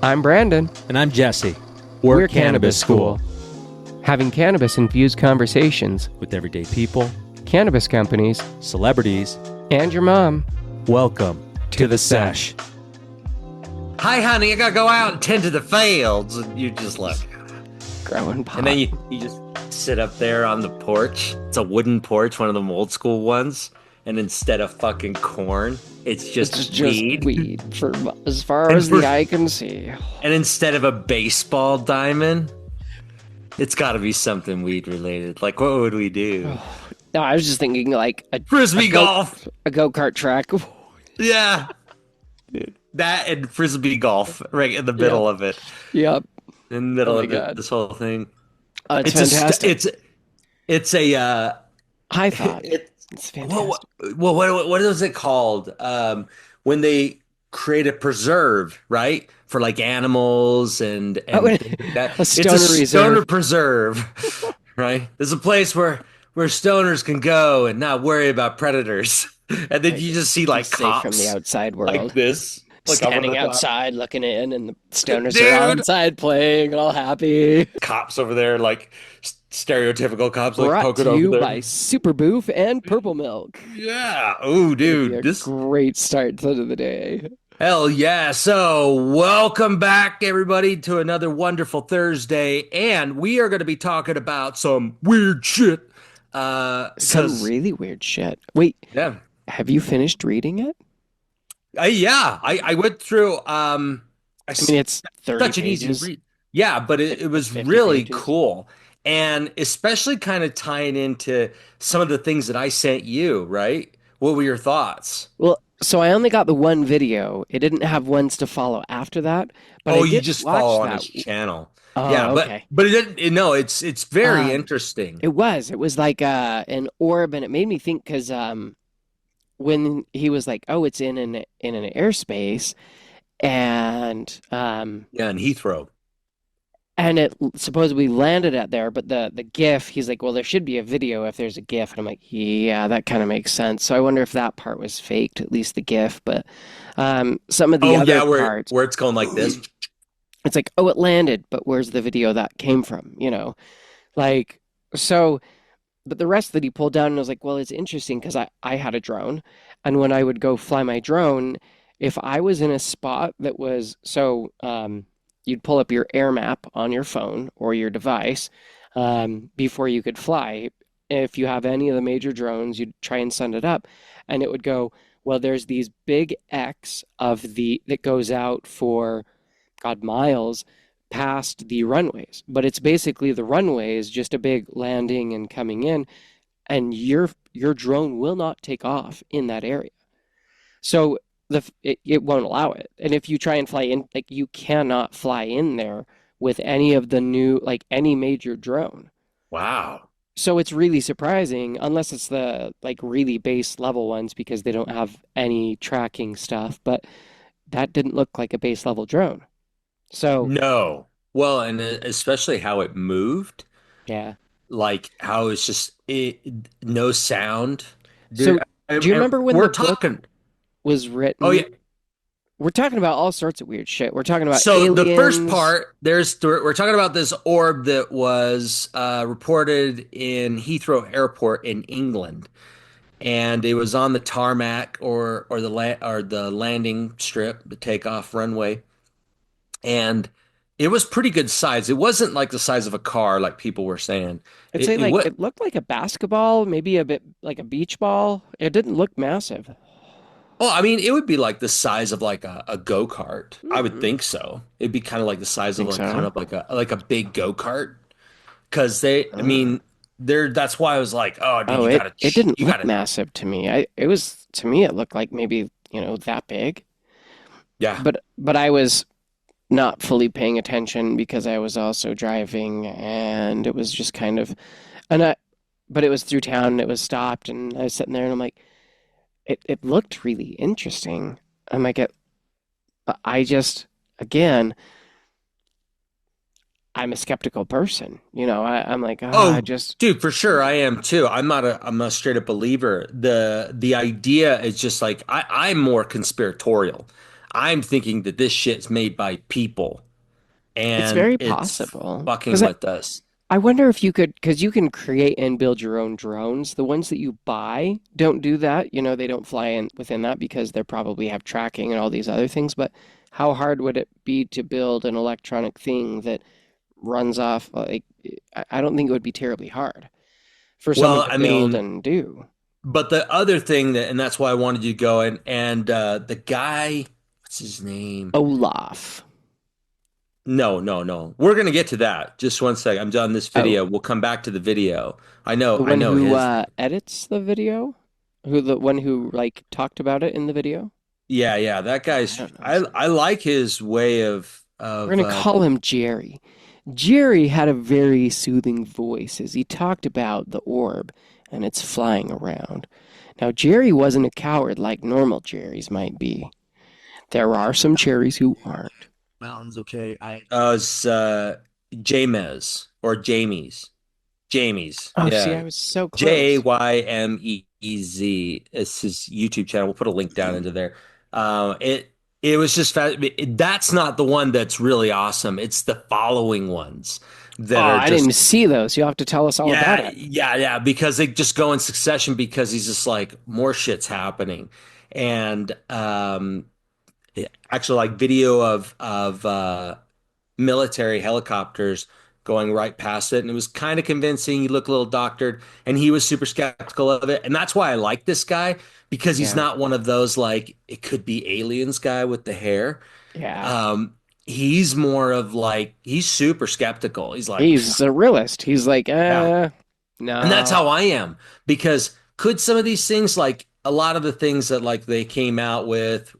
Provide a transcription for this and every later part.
I'm Brandon. And I'm Jesse. We're Cannabis School. Having cannabis-infused conversations with everyday people, cannabis companies, celebrities, and your mom. Welcome to the sesh. Hi, honey, I gotta go out and tend to the fields. And you just like growing pot. And then you just sit up there on the porch. It's a wooden porch, one of them old school ones. And instead of fucking corn, it's just weed. For as far as the eye can see. And instead of a baseball diamond, it's got to be something weed related. Like, what would we do? No, I was just thinking like a frisbee golf, a go-kart track. Yeah, dude, that and frisbee golf right in the middle of it. Yep, in the middle of this whole thing. It's fantastic. It's a high thought. It's fantastic. Well, what is it called? When they create a preserve, right? For like animals and that. A stoner it's a stoner reserve. preserve, right? There's a place where stoners can go and not worry about predators. And then you just see like cops from the outside world, like this, like standing outside looking in, and the stoners are outside playing, all happy. Cops over there, like stereotypical cops, like brought poking to over you there. by Super Boof and Purple Milk. Yeah. Oh, dude, this great start to the day. Hell yeah. So welcome back, everybody, to another wonderful Thursday. And we are going to be talking about some weird shit. Some really weird shit. Wait. Yeah. Have you finished reading it? Yeah. I went through. I mean, it's 30 such pages. an easy read. Yeah, but it was really cool. And especially kind of tying into some of the things that I sent you, right? What were your thoughts? Well, so I only got the one video. It didn't have ones to follow after that. But you just follow on his channel. Oh, yeah, okay. but it didn't. No, it's very interesting. It was like an orb, and it made me think because when he was like, "Oh, it's in an airspace," and in Heathrow. And it supposedly landed at there, but the GIF, he's like, well, there should be a video if there's a GIF. And I'm like, yeah, that kind of makes sense. So I wonder if that part was faked, at least the GIF. But some of the other parts... where it's going like this. It's like, oh, it landed, but where's the video that came from, you know? Like, so... But the rest that he pulled down, and I was like, well, it's interesting because I had a drone. And when I would go fly my drone, if I was in a spot that was... So... you'd pull up your air map on your phone or your device before you could fly. If you have any of the major drones, you'd try and send it up, and it would go, well, there's these big X that goes out for, miles past the runways. But it's basically the runway is just a big landing and coming in, and your drone will not take off in that area. So it won't allow it. And if you try and fly in, like, you cannot fly in there with any of the new, like, any major drone. Wow. So it's really surprising, unless it's the, like, really base level ones because they don't have any tracking stuff. But that didn't look like a base level drone. So no. Well, and especially how it moved. Yeah. Like how it's just no sound. Dude, so do you remember when we're talking was written? Oh yeah, we're talking about all sorts of weird shit. We're talking about aliens. The first part. We're talking about this orb that was reported in Heathrow Airport in England, and it was on the tarmac or the landing strip, the takeoff runway, and it was pretty good size. It wasn't like the size of a car, like people were saying. It looked like a basketball, maybe a bit like a beach ball. It didn't look massive. Oh, I mean, it would be like the size of like a go-kart. Mm-hmm. I would think so. It'd be kind of like the size of kind of like a big go-kart. Because I mean, that's why I was like, oh, dude, it didn't look massive to me. To me, it looked like maybe, that big. Yeah. But I was not fully paying attention because I was also driving, and it was just kind of, but it was through town, and it was stopped, and I was sitting there, and I'm like, It looked really interesting. I'm like, but I just, again, I'm a skeptical person. I'm like, dude, for sure, I am too. I'm a straight up believer. The idea is just like I'm more conspiratorial. I'm thinking that this shit's made by people It's and very it's possible. fucking Because with us. I wonder if you could, because you can create and build your own drones. The ones that you buy don't do that. They don't fly in within that because they probably have tracking and all these other things. But how hard would it be to build an electronic thing that runs off? Like, I don't think it would be terribly hard for someone Well, to I build mean, and do. but the other thing that, and that's why I wanted you to go and the guy, what's his name? Olaf. No, no, no. We're gonna get to that. Just one sec. I'm done this Oh, video. We'll come back to the video. the I one know who his. edits the video? The one who like talked about it in the video? Yeah, yeah. That Oh, I guy's. don't know I his name. I like his way of We're gonna call him Jerry. Jerry had a very soothing voice as he talked about the orb and its flying around. Now, Jerry wasn't a coward like normal Jerrys might be. There are some Jerrys who aren't. Mountains, okay. it's James or Jamie's. Jamie's. Oh, see, Yeah. I was so close. Jaymez. It's his YouTube channel. We'll put a link down into there. It was just that's not the one that's really awesome. It's the following ones Oh, that are I didn't just see those. You'll have to tell us all about yeah, it. yeah, yeah, because they just go in succession because he's just like more shit's happening. And yeah, actually like video of military helicopters going right past it. And it was kind of convincing. He looked a little doctored, and he was super skeptical of it. And that's why I like this guy because he's Yeah, not one of those like it could be aliens guy with the hair. yeah. Um, he's more of like he's super skeptical. He's like, He's a realist. He's like, yeah. And that's no. how I am because could some of these things like a lot of the things that like they came out with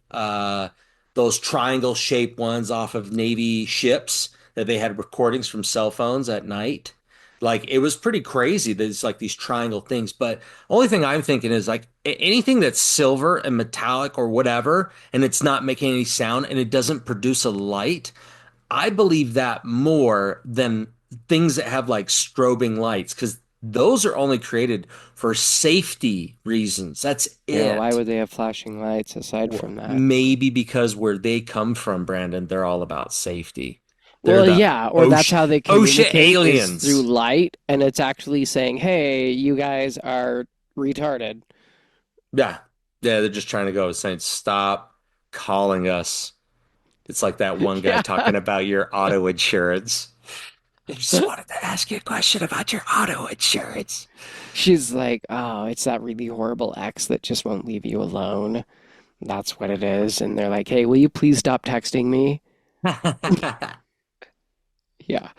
those triangle shaped ones off of Navy ships that they had recordings from cell phones at night. Like it was pretty crazy that it's like these triangle things. But only thing I'm thinking is like anything that's silver and metallic or whatever, and it's not making any sound and it doesn't produce a light. I believe that more than things that have like strobing lights because those are only created for safety reasons. That's Yeah, why it. would they have flashing lights aside from that? Maybe because where they come from, Brandon, they're all about safety. They're Well, the yeah, or that's how they OSHA communicate is through aliens. light, and it's actually saying, "Hey, you guys are retarded." Yeah. Yeah, they're just trying to go saying, stop calling us. It's like that one guy Yeah. talking about your auto insurance. I just wanted to ask you a question about your auto insurance. She's like, "Oh, it's that really horrible ex that just won't leave you alone." That's what it is. And they're like, "Hey, will you please stop texting me?" Yeah.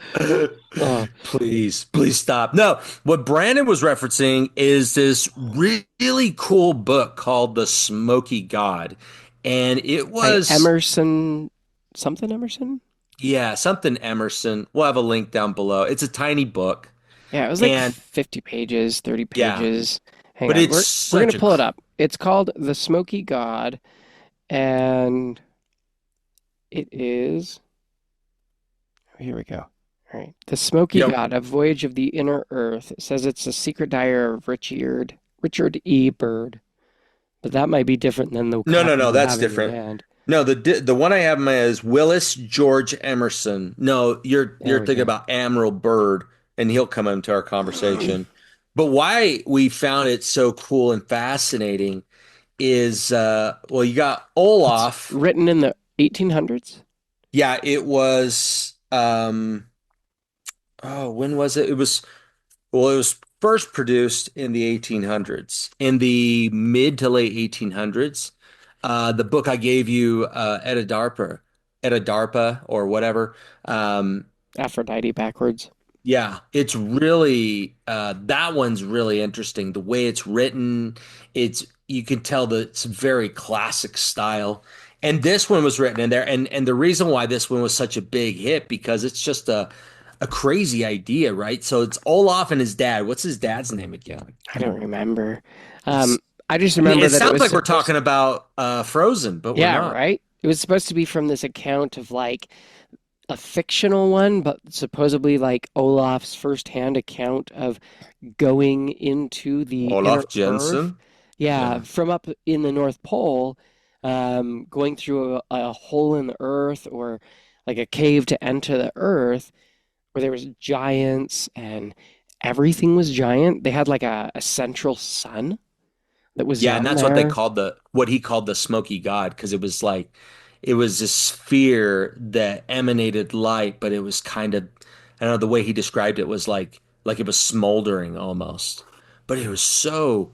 Oh, Please, please stop. No, what Brandon was referencing is this really cool book called The Smoky God. And it by was, Emerson, something Emerson? yeah, something Emerson. We'll have a link down below. It's a tiny book. Yeah, it was like And 50 pages, 30 yeah, pages. Hang but on, it's we're gonna such a, pull it up. It's called The Smoky God, and it is. Here we go. All right. The Smoky yep. God, A Voyage of the Inner Earth. It says it's a secret diary of Richard E. Byrd, but that might be different than the No, no, copy no, you that's have in your different. hand. No, the one I have in my is Willis George Emerson. No, There you're we thinking go. about Admiral Byrd, and he'll come into our conversation. But why we found it so cool and fascinating is well, you got It's Olaf. written in the 1800s. Yeah, it was oh, when was it? It was well, it was first produced in the 1800s, in the mid to late 1800s. The book I gave you, Etta DARPA or whatever. Um, Aphrodite backwards. yeah, it's really that one's really interesting. The way it's written, it's you can tell that it's very classic style. And this one was written in there, and the reason why this one was such a big hit because it's just a crazy idea, right? So it's Olaf and his dad. What's his dad's name again? I don't remember. Um, It's I just I mean, remember it that it sounds was like we're supposed. talking about Frozen, but we're Yeah, not. right. It was supposed to be from this account of like a fictional one, but supposedly like Olaf's firsthand account of going into the inner Olaf Earth. Jensen. Yeah, Yeah. from up in the North Pole, going through a hole in the earth or like a cave to enter the earth where there was giants and everything was giant. They had like a central sun that was Yeah, and down that's there. what he called the Smoky God, because it was like it was this sphere that emanated light, but it was kind of, I don't know, the way he described it was like it was smoldering almost. But it was so,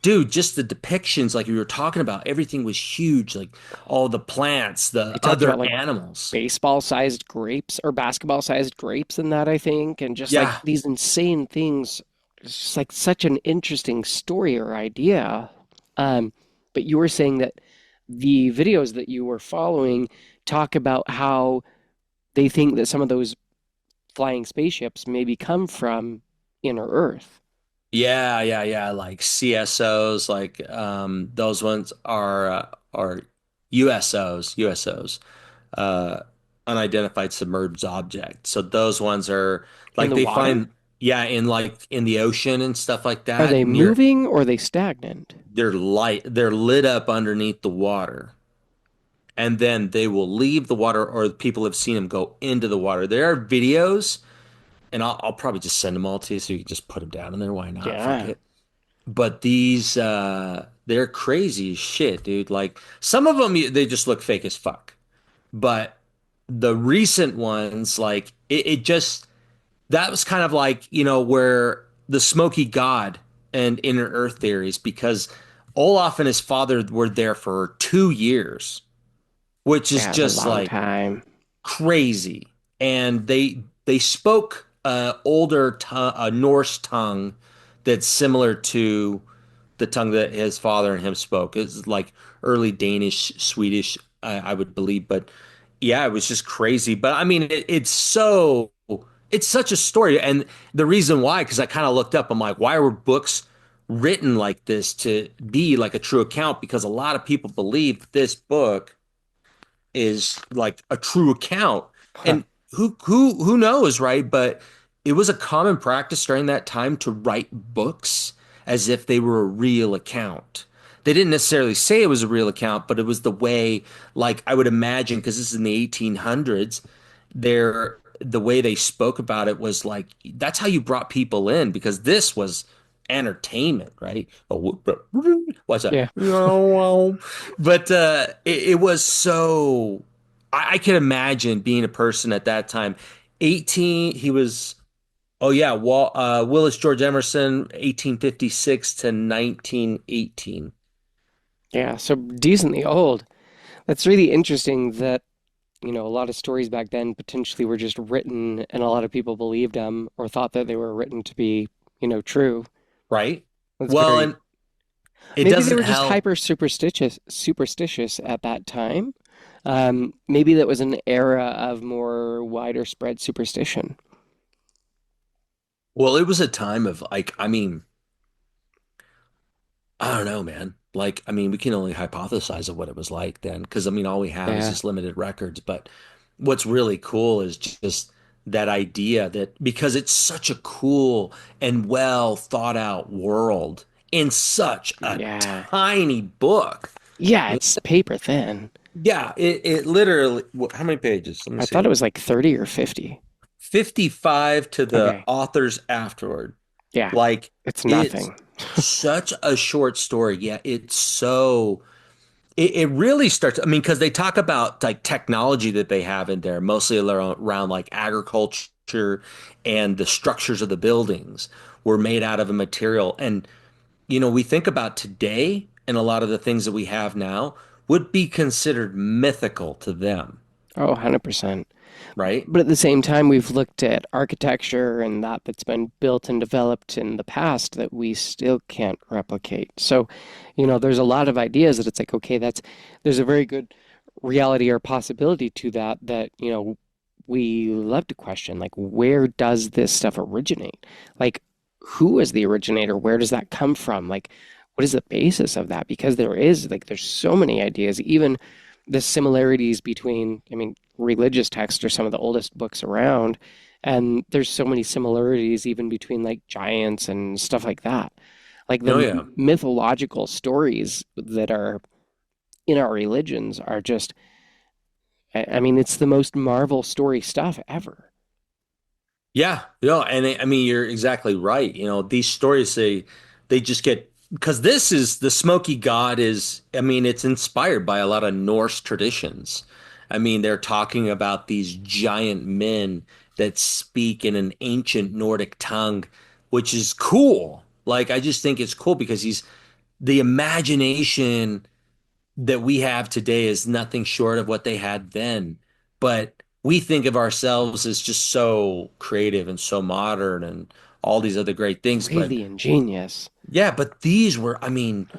dude, just the depictions like we were talking about, everything was huge, like all the plants, They the talked about other like animals. baseball-sized grapes or basketball-sized grapes in that, I think, and just like Yeah. these insane things. It's just like such an interesting story or idea. Um, but you were saying that the videos that you were following talk about how they think that some of those flying spaceships maybe come from inner Earth. Yeah, like CSOs, like those ones are USOs, uh unidentified submerged objects. So those ones are In like the they water? find, yeah, in like in the ocean and stuff like Are that they near, moving or are they stagnant? they're lit up underneath the water. And then they will leave the water, or people have seen them go into the water. There are videos, and I'll probably just send them all to you so you can just put them down in there. Why not? Fuck Yeah. it. But these they're crazy as shit, dude. Like some of them they just look fake as fuck. But the recent ones, like it just, that was kind of like, where the Smoky God and Inner Earth theories, because Olaf and his father were there for 2 years, which is Yeah, it's a just long like time. crazy. And they spoke Norse tongue that's similar to the tongue that his father and him spoke. It's like early Danish, Swedish, I would believe. But yeah, it was just crazy. But I mean, it's such a story. And the reason why, because I kind of looked up, I'm like, why were books written like this to be like a true account? Because a lot of people believe that this book is like a true account. Huh. And who knows, right? But it was a common practice during that time to write books as if they were a real account. They didn't necessarily say it was a real account, but it was the way, like I would imagine, because this is in the 1800s, the way they spoke about it was like that's how you brought people in, because this was entertainment, right? Oh, what's that? Yeah. But it was so. I can imagine being a person at that time. 18, he was. Oh yeah, Willis George Emerson, 1856 to 1918. Yeah, so decently old. That's really interesting that, a lot of stories back then potentially were just written and a lot of people believed them or thought that they were written to be, true. Right? That's Well, very, and it maybe they doesn't were just help. hyper superstitious at that time. Maybe that was an era of more wider spread superstition. Well, it was a time of like, I mean, I don't know, man. Like, I mean, we can only hypothesize of what it was like then, because I mean, all we have is Yeah. just limited records. But what's really cool is just that idea that because it's such a cool and well thought out world in such a Yeah. tiny book. Yeah, it's paper thin. Yeah, it literally, how many pages? Let me I thought see. it was like 30 or 50. 55 to the Okay. authors afterward. Yeah. Like, It's it's nothing. such a short story. Yeah, it's so. It really starts, I mean, because they talk about like technology that they have in there, mostly around like agriculture, and the structures of the buildings were made out of a material. And, we think about today, and a lot of the things that we have now would be considered mythical to them, Oh, 100%. right? But at the same time, we've looked at architecture and that's been built and developed in the past that we still can't replicate. So, there's a lot of ideas that it's like, okay, there's a very good reality or possibility to that, we love to question, like, where does this stuff originate? Like, who is the originator? Where does that come from? Like, what is the basis of that? Because there's so many ideas, even the similarities between, I mean, religious texts are some of the oldest books around, and there's so many similarities even between like giants and stuff like that. Like the Oh yeah. mythological stories that are in our religions are just, I mean, it's the most Marvel story stuff ever. Yeah, and I mean you're exactly right. These stories they just get because this is the Smoky God is I mean it's inspired by a lot of Norse traditions. I mean they're talking about these giant men that speak in an ancient Nordic tongue, which is cool. Like I just think it's cool because he's the imagination that we have today is nothing short of what they had then. But we think of ourselves as just so creative and so modern and all these other great things. But Really ingenious. yeah, but these were, I mean,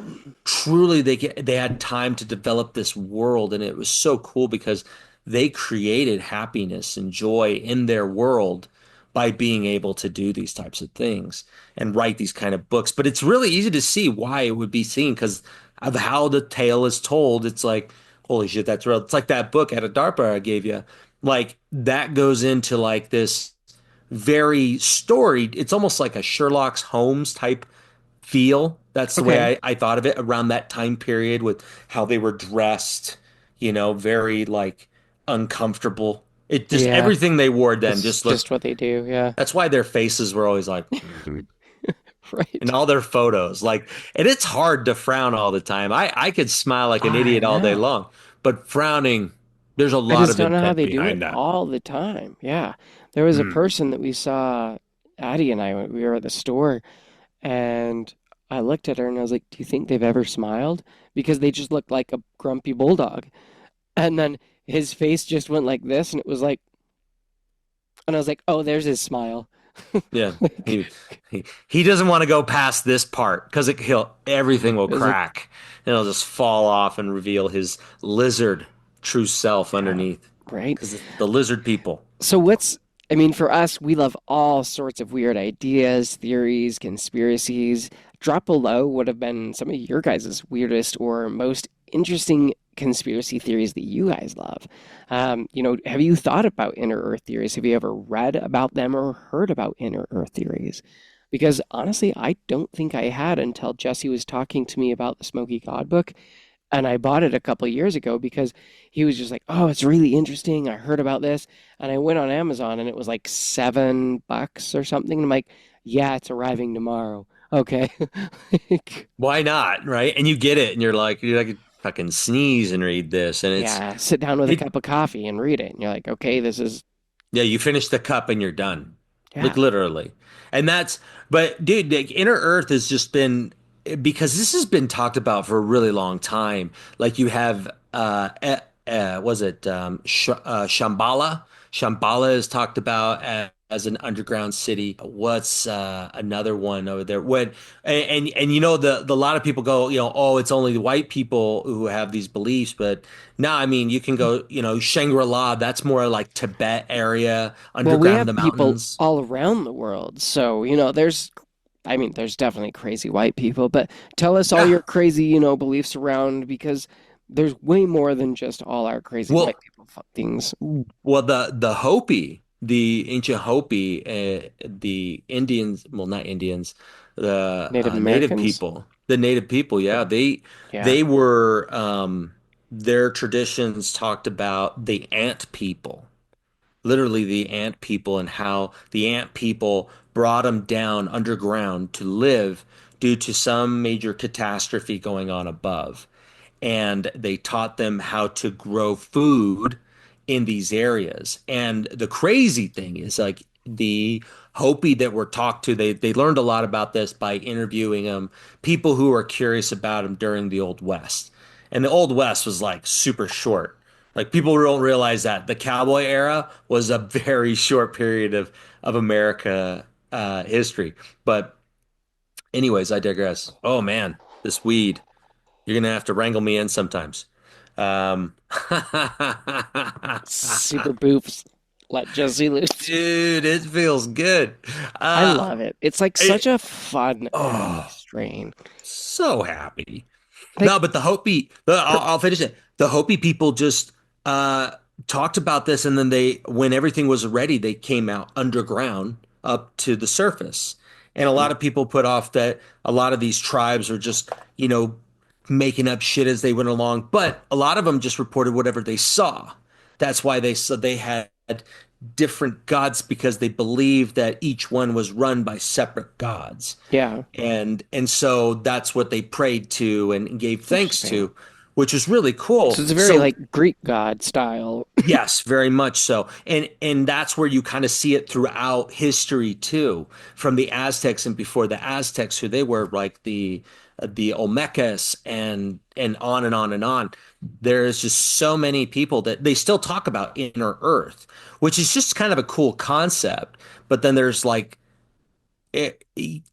truly they had time to develop this world, and it was so cool because they created happiness and joy in their world by being able to do these types of things and write these kind of books. But it's really easy to see why it would be seen because of how the tale is told. It's like, holy shit, that's real. It's like that book at a DARPA I gave you. Like that goes into like this very storied, it's almost like a Sherlock Holmes type feel. That's the Okay. way I thought of it around that time period with how they were dressed, very like uncomfortable. It just Yeah, everything they wore then it's just looked. just what they do. Yeah. That's why their faces were always like, and Right. all their photos, like, and it's hard to frown all the time. I could smile like an I idiot all day know. long, but frowning, there's a I lot just of don't know how intent they do it behind that. all the time. Yeah. There was a Hmm. person that we saw, Addie and I, when we were at the store, and I looked at her and I was like, "Do you think they've ever smiled?" Because they just looked like a grumpy bulldog. And then his face just went like this, and it was like, and I was like, "Oh, there's his smile." Yeah, Like, he doesn't want to go past this part because he'll everything will it was like, crack and it'll just fall off and reveal his lizard true self yeah, underneath right. because it's the lizard people. So what's, I mean, for us, we love all sorts of weird ideas, theories, conspiracies. Drop below would have been some of your guys' weirdest or most interesting conspiracy theories that you guys love. Have you thought about inner Earth theories? Have you ever read about them or heard about inner Earth theories? Because honestly, I don't think I had until Jesse was talking to me about the Smoky God book, and I bought it a couple of years ago because he was just like, "Oh, it's really interesting. I heard about this." And I went on Amazon and it was like $7 or something. And I'm like, "Yeah, it's arriving tomorrow." Okay. Like, Why not, right? And you get it, and you're like fucking sneeze and read this, and yeah, sit down with a it cup of coffee and read it. And you're like, "Okay, this is, yeah, you finish the cup and you're done. Like yeah." literally. And but dude, like Inner Earth has just been because this has been talked about for a really long time. Like you have was it Shambhala? Shambhala is talked about as an underground city. What's another one over there? And the lot of people go, oh, it's only the white people who have these beliefs, but no, I mean, you can go, Shangri-La, that's more like Tibet area, Well, we underground in the have people mountains. all around the world. So, I mean, there's definitely crazy white people, but tell us all Yeah. your crazy, beliefs around because there's way more than just all our crazy white Well, people things. the Hopi, the ancient Hopi, the Indians, well, not Indians, the Native Americans? Native people, yeah, Yeah. they were their traditions talked about the ant people, literally the ant people, and how the ant people brought them down underground to live due to some major catastrophe going on above. And they taught them how to grow food in these areas. And the crazy thing is like the Hopi that were talked to, they learned a lot about this by interviewing them, people who were curious about them during the Old West. And the Old West was like super short. Like people don't realize that the cowboy era was a very short period of America history. But anyways, I digress. Oh man, this weed. You're gonna have to wrangle me in sometimes. Um, Super boofs. Let Jesse loose. dude, it feels good. I Uh, love it. It's like such it, a fun, happy oh, strain. so happy. No, Like, but I'll finish it. The Hopi people just uh talked about this, and then when everything was ready, they came out underground up to the surface. And a lot of people put off that a lot of these tribes are just, you know, making up shit as they went along, but a lot of them just reported whatever they saw. That's why they said they had different gods because they believed that each one was run by separate gods. Yeah. And so that's what they prayed to and gave thanks Interesting. to, which is really cool. So it's a very So like Greek god style. yes, very much so. And that's where you kind of see it throughout history too, from the Aztecs and before the Aztecs, who they were like the Olmecas and on and on and on. There's just so many people that they still talk about inner Earth, which is just kind of a cool concept. But then there's like it,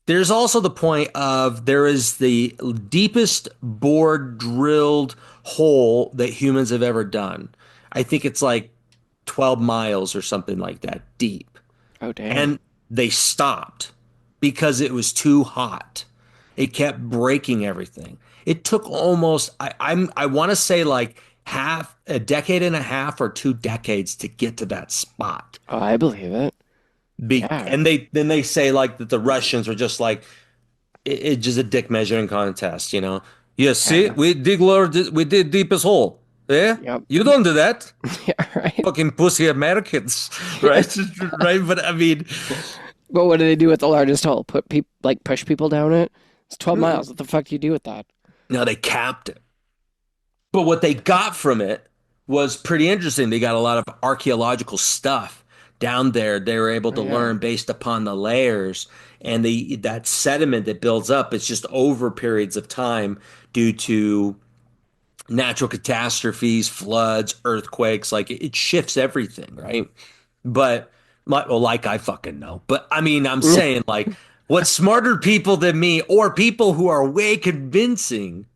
there's also the point of there is the deepest bore drilled hole that humans have ever done. I think it's like 12 miles or something like that deep. Oh, damn. And they stopped because it was too hot. It kept breaking everything. It took almost I want to say like half a decade and a half or 2 decades to get to that spot. Oh, I believe it. Yeah. And they say like that the Russians were just like it's just a dick measuring contest, you know. Yeah, see, Yeah. we did deepest hole. Yeah, Yep. you don't do that, Yeah, right. fucking pussy Americans, Yeah. right? Right, but I mean, But what do they do with the largest hole? Put people like push people down it? It's 12 miles. What the fuck do you do with that? no, they capped it. But what they got from it was pretty interesting. They got a lot of archaeological stuff down there. They were able Oh, to yeah. learn based upon the layers and the that sediment that builds up. It's just over periods of time due to natural catastrophes, floods, earthquakes. Like it shifts everything, right? But well, like I fucking know. But I mean, I'm saying like what smarter people than me or people who are way convincing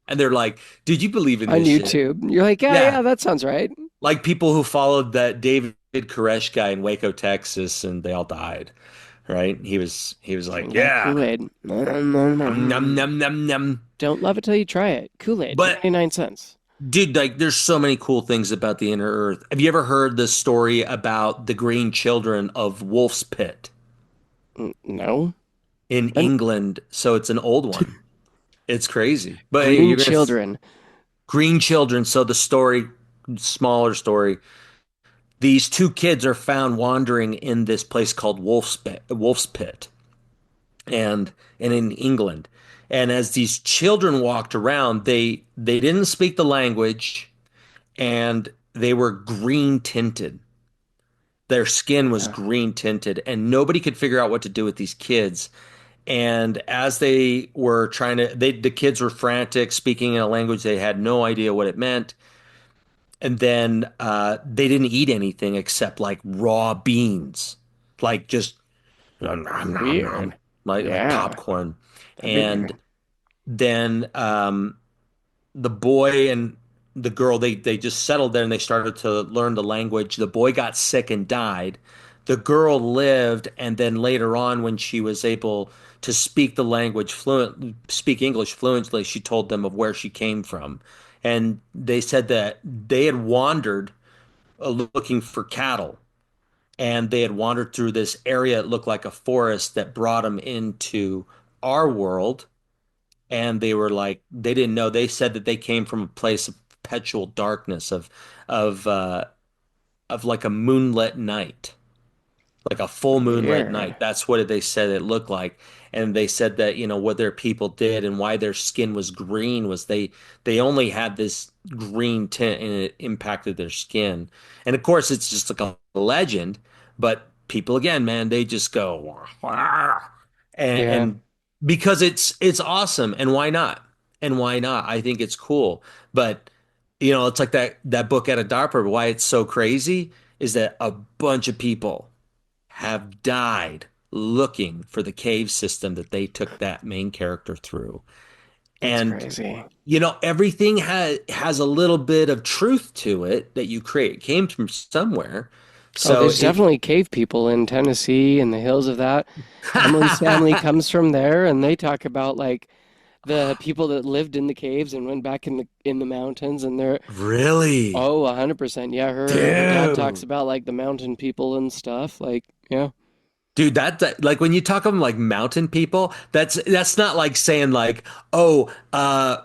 and they're like, dude, you believe in On this shit. YouTube. You're like, yeah, Yeah. yeah, that sounds right. Like people who followed that David Koresh guy in Waco, Texas, and they all died, right? He was like, Drink that yeah, Kool-Aid. num num num num. Don't love it till you try it. Kool-Aid, But 99 cents. dude, like there's so many cool things about the inner earth. Have you ever heard the story about the green children of Wolf's Pit No. in And England? So it's an old one. It's crazy. But hey, green children. green children. So the story, smaller story. These two kids are found wandering in this place called Wolf's Pit, and in England. And as these children walked around, they didn't speak the language, and they were green tinted. Their skin was Yeah. green tinted, and nobody could figure out what to do with these kids. And as they were trying to, the kids were frantic, speaking in a language they had no idea what it meant. And then they didn't eat anything except like raw beans, like just nom, nom, nom, nom, Weird. like Yeah. popcorn. That'd be And weird. then the boy and the girl they just settled there and they started to learn the language. The boy got sick and died. The girl lived, and then later on, when she was able to speak the language speak English fluently, she told them of where she came from. And they said that they had wandered looking for cattle, and they had wandered through this area. It looked like a forest that brought them into our world, and they were like they didn't know. They said that they came from a place of perpetual darkness, of uh of like a moonlit night, like a full moonlit Weird. night. That's what they said it looked like. And they said that, what their people did and why their skin was green was they only had this green tint and it impacted their skin. And of course it's just like a legend, but people again, man, they just go Yeah. and because it's awesome and why not? And why not? I think it's cool. But it's like that book at a DARPA, why it's so crazy is that a bunch of people have died looking for the cave system that they took that main character through. That's And crazy. everything has a little bit of truth to it that you create. It came from somewhere. Oh, So there's it definitely cave people in Tennessee and the hills of that. Emily's family comes from there, and they talk about like the people that lived in the caves and went back in the mountains, and they're really, 100%. Yeah, her dad talks dude. about like the mountain people and stuff. Like, yeah. Dude, that like when you talk of like mountain people, that's not like saying like, oh,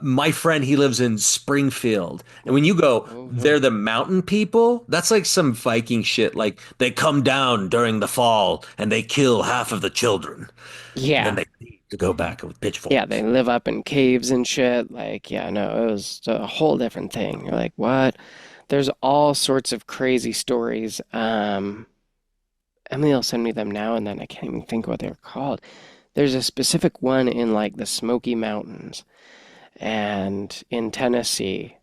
my friend he lives in Springfield. And when you go, Oh they're no. the mountain people, that's like some Viking shit. Like they come down during the fall and they kill half of the children, and then Yeah. they leave to go back with Yeah, they pitchforks. live up in caves and shit. Like, yeah, no, it was a whole different thing. You're like, what? There's all sorts of crazy stories. Emily will send me them now and then. I can't even think what they're called. There's a specific one in like the Smoky Mountains and in Tennessee.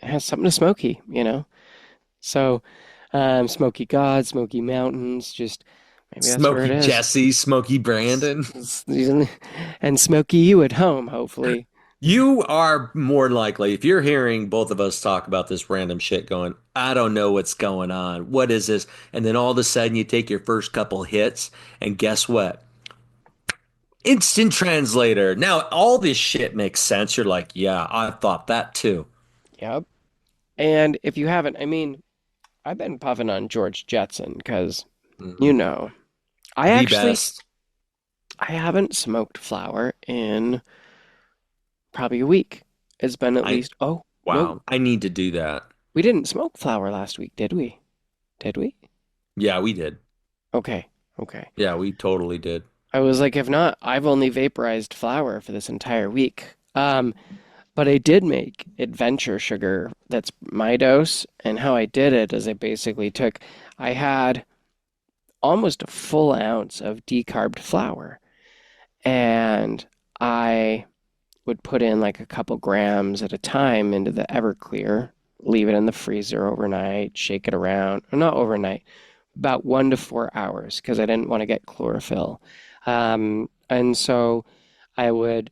It has something to Smoky, you know? So, Smoky God, Smoky Mountains, just maybe that's where it Smokey is. Jesse, Smokey Brandon. And Smoky you at home, hopefully. You are more likely, if you're hearing both of us talk about this random shit going, I don't know what's going on. What is this? And then all of a sudden you take your first couple hits, and guess what? Instant translator. Now all this shit makes sense. You're like, yeah, I thought that too. Yep. And if you haven't, I mean, I've been puffing on George Jetson because, you Mhm. know, I The actually best. I haven't smoked flower in probably a week. It's been at I least, oh, no, wow. I need to do that. we didn't smoke flower last week, did we? Did we? Yeah, we did. Okay, okay. Yeah, we totally did. I was like, if not, I've only vaporized flower for this entire week. But I did make adventure sugar. That's my dose. And how I did it is I basically I had almost a full ounce of decarbed flour. And I would put in like a couple grams at a time into the Everclear, leave it in the freezer overnight, shake it around, or not overnight, about 1 to 4 hours because I didn't want to get chlorophyll. And so I would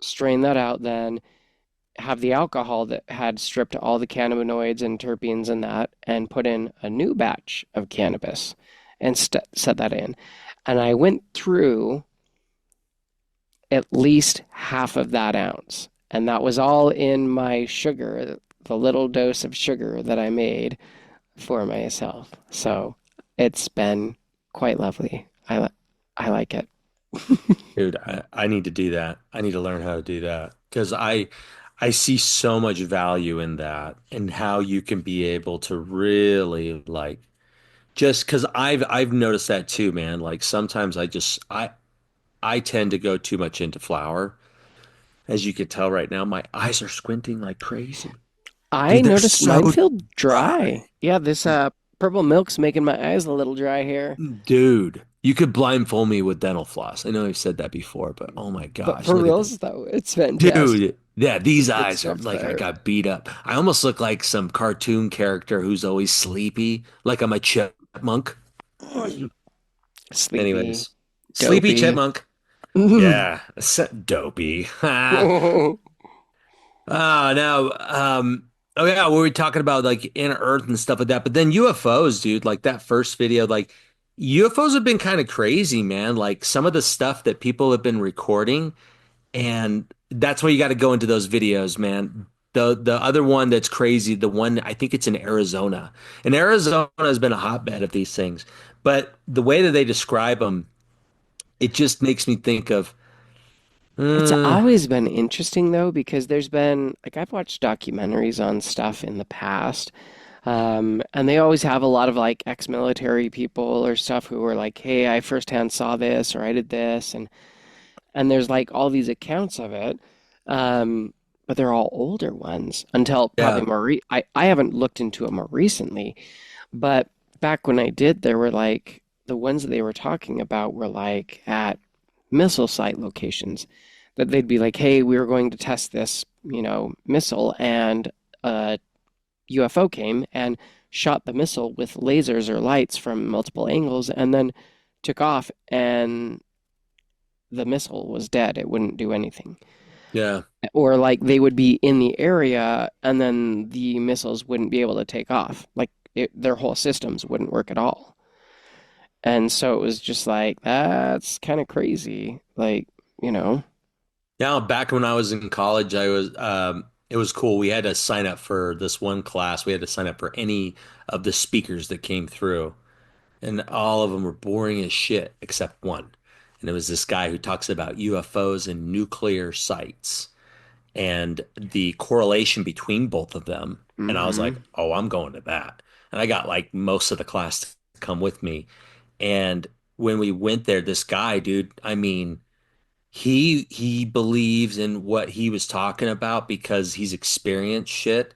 strain that out then, have the alcohol that had stripped all the cannabinoids and terpenes and that, and put in a new batch of cannabis and set that in. And I went through at least half of that ounce. And that was all in my sugar, the little dose of sugar that I made for myself. So it's been quite lovely. I like it. Dude, I need to do that. I need to learn how to do that because I see so much value in that and how you can be able to really like just because I've noticed that too, man. Like sometimes I tend to go too much into flour. As you can tell right now, my eyes are squinting like crazy. I Dude, they're noticed mine so feel dry. dry. Yeah, this purple milk's making my eyes a little dry here. Dude, you could blindfold me with dental floss. I know I've said that before, but oh my But gosh, for look at them. reals though, it's fantastic. Dude, yeah, these Good eyes are stuff like I there. got beat up. I almost look like some cartoon character who's always sleepy, like I'm a chipmunk. Sleepy, Anyways, sleepy dopey. chipmunk. Yeah, dopey. Now, oh yeah, we were talking about like inner Earth and stuff like that, but then UFOs, dude, like that first video, like UFOs have been kind of crazy, man. Like some of the stuff that people have been recording. And that's why you got to go into those videos, man. The other one that's crazy, the one I think it's in Arizona. And Arizona has been a hotbed of these things. But the way that they describe them, it just makes me think of, It's uh, always been interesting though, because there's been like I've watched documentaries on stuff in the past, and they always have a lot of like ex-military people or stuff who are like, "Hey, I firsthand saw this or I did this," and there's like all these accounts of it, but they're all older ones until probably yeah, more I haven't looked into it more recently, but back when I did, there were like the ones that they were talking about were like at missile site locations that they'd be like, "Hey, we were going to test this, missile," and a UFO came and shot the missile with lasers or lights from multiple angles, and then took off, and the missile was dead. It wouldn't do anything. yeah. Or like they would be in the area, and then the missiles wouldn't be able to take off. Like their whole systems wouldn't work at all. And so it was just like, that's kind of crazy. Like, you know. Now, back when I was in college, it was cool. We had to sign up for this one class. We had to sign up for any of the speakers that came through. and all of them were boring as shit except one. And it was this guy who talks about UFOs and nuclear sites and the correlation between both of them. And I was like, Hmm. oh, I'm going to that. And I got like most of the class to come with me. And when we went there, this guy, dude, I mean, he believes in what he was talking about because he's experienced shit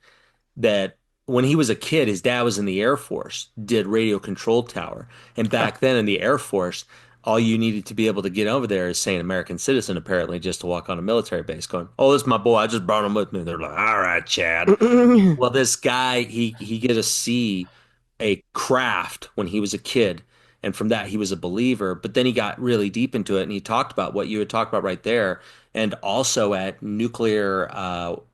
that when he was a kid, his dad was in the Air Force, did radio control tower. And back then in the Air Force, all you needed to be able to get over there is saying American citizen, apparently, just to walk on a military base going, oh, this is my boy. I just brought him with me. They're like, all right, Chad. Well, this guy, he get to see a craft when he was a kid, and from that he was a believer. But then he got really deep into it, and he talked about what you had talked about right there, and also at nuclear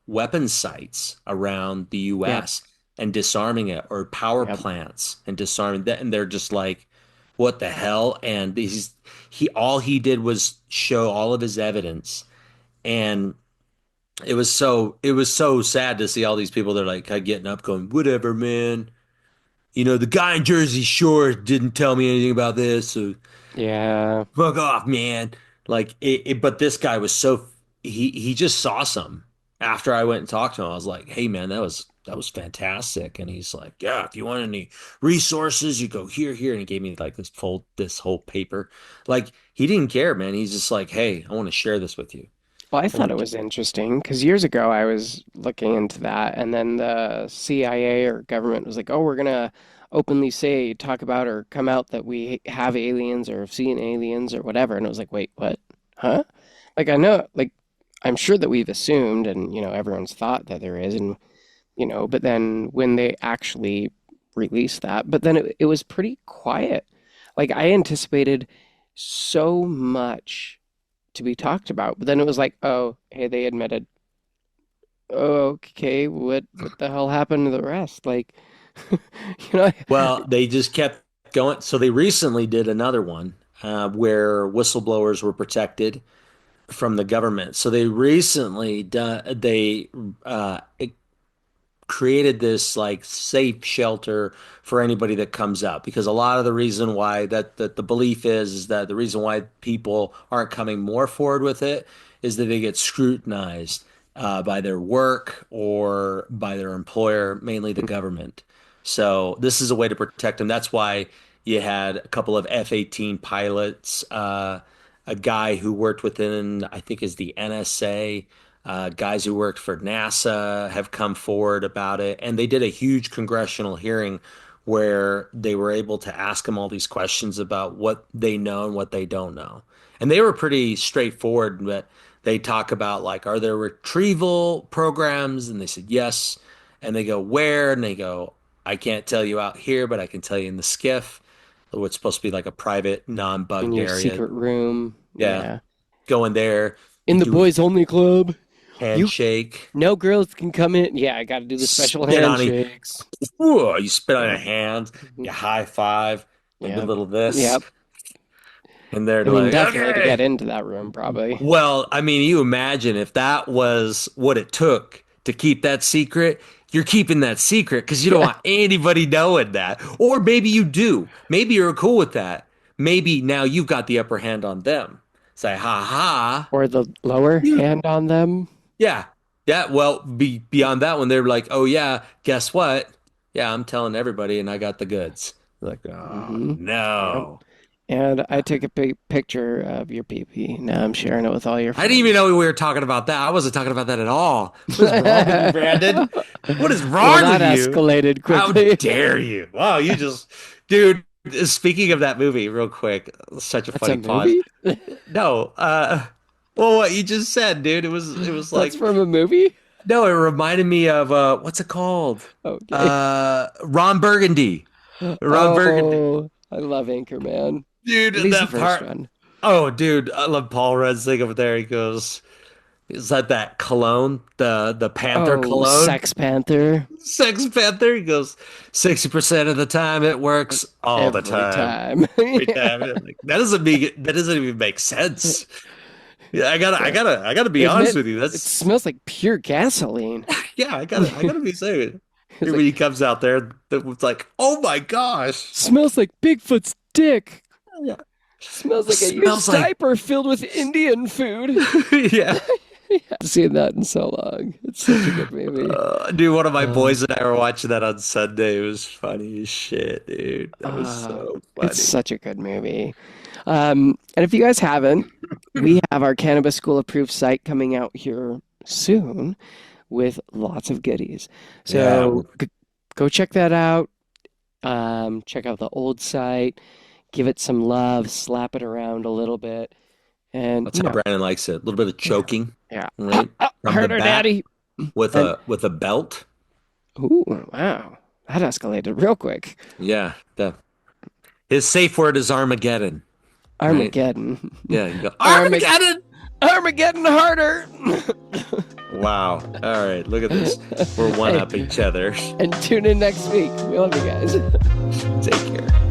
weapons sites around the Yep. U.S. and disarming it, or power Yep. plants and disarming that, and they're just like, what the hell? And he all he did was show all of his evidence, and it was so sad to see all these people that are like getting up going, whatever, man. The guy in Jersey Shore didn't tell me anything about this, so Yeah. fuck off, man. Like but this guy was so he just saw some after I went and talked to him. I was like, hey man, that was fantastic. And he's like, yeah, if you want any resources, you go here, here. And he gave me like this whole paper. Like he didn't care, man. He's just like, hey, I want to share this with you. Well, I I thought want it to was interesting because years ago I was looking into that, and then the CIA or government was like, "Oh, we're gonna openly say, talk about, or come out that we have aliens or have seen aliens or whatever." And it was like, "Wait, what? Huh?" Like I know, like I'm sure that we've assumed, and everyone's thought that there is, and but then when they actually released that, but then it was pretty quiet. Like I anticipated so much to be talked about. But then it was like, oh, hey, they admitted, oh, okay, what the hell happened to the rest? Like, you know, Well, they just kept going. So they recently did another one where whistleblowers were protected from the government. So they recently done they created this like safe shelter for anybody that comes out, because a lot of the reason why that the belief is that the reason why people aren't coming more forward with it is that they get scrutinized by their work or by their employer, mainly the government. So this is a way to protect them. That's why you had a couple of F-18 pilots, a guy who worked within, I think, is the NSA, guys who worked for NASA have come forward about it. And they did a huge congressional hearing where they were able to ask them all these questions about what they know and what they don't know. And they were pretty straightforward, but they talk about like, are there retrieval programs? And they said yes. And they go, where? And they go, I can't tell you out here, but I can tell you in the skiff, what's supposed to be like a private, in non-bugged your area. secret room, Yeah. yeah, Go in there, you in the do a boys only club, you handshake, no girls can come in. Yeah, I got to do the special spit on it. handshakes. Whoa, you spit on a Yep. hand, you Mhm. high five, like a Yep. little this, Yep. and they're I mean, like, definitely to get okay. into that room, probably. Well, I mean, you imagine if that was what it took to keep that secret, you're keeping that secret because you don't Yeah. want anybody knowing that. Or maybe you do. Maybe you're cool with that. Maybe now you've got the upper hand on them. Say, ha ha. Or the lower You, hand on them. yeah. Yeah. Well, beyond that one, they're like, oh, yeah, guess what? Yeah, I'm telling everybody and I got the goods. Like, oh, Hmm. Yep. no. And I took a big picture of your PP. Now I'm sharing it with all your I didn't even friends. know we were talking about that. I wasn't talking about that at all. What is wrong with you, Brandon? What is Well, wrong that with you? escalated How quickly. dare you? Wow, you just, dude, speaking of that movie, real quick, such a That's a funny pause. movie? No, well, what you just said, dude, it was That's like, from a movie? no, it reminded me of, what's it called? Okay. Ron Burgundy. Ron Burgundy. Oh, I love Anchorman. Dude, At least the that first part. one. Oh, dude, I love Paul Rudd's thing over there. He goes, is that cologne? The Panther Oh, cologne? Sex Panther. Sex Panther. He goes, 60% of the time it works all the Every time. time. Every time. Yeah. Like, that doesn't even make sense. Yeah, I gotta I Yeah. gotta I gotta be Isn't honest it? with you. It That's smells like pure gasoline. yeah, I gotta be saying. He's When like, he comes out there, it's like, oh my gosh. smells like Bigfoot's dick. Yeah. Smells like a Smells used like, diaper filled with Indian food. yeah. I've seen that in so long. It's such a good movie. Dude, one of my Uh, boys and I were watching that on Sunday. It was funny as shit, dude. That was uh, so it's funny. such a good movie. And if you guys haven't, we have our Cannabis School approved site coming out here soon with lots of goodies. Yeah, So go check that out. Check out the old site, give it some love, slap it around a little bit, and that's how Brandon likes it. A little bit of yeah, choking, yeah. right? From the Hurt her, back daddy. with And a belt. ooh, wow, that escalated real quick. Yeah. His safe word is Armageddon, right? Armageddon, Yeah, you go, Armag Armageddon! Armageddon harder. Wow. All right, look at this. We're one Hey, up each other. and tune in next week. We love you guys. Take care.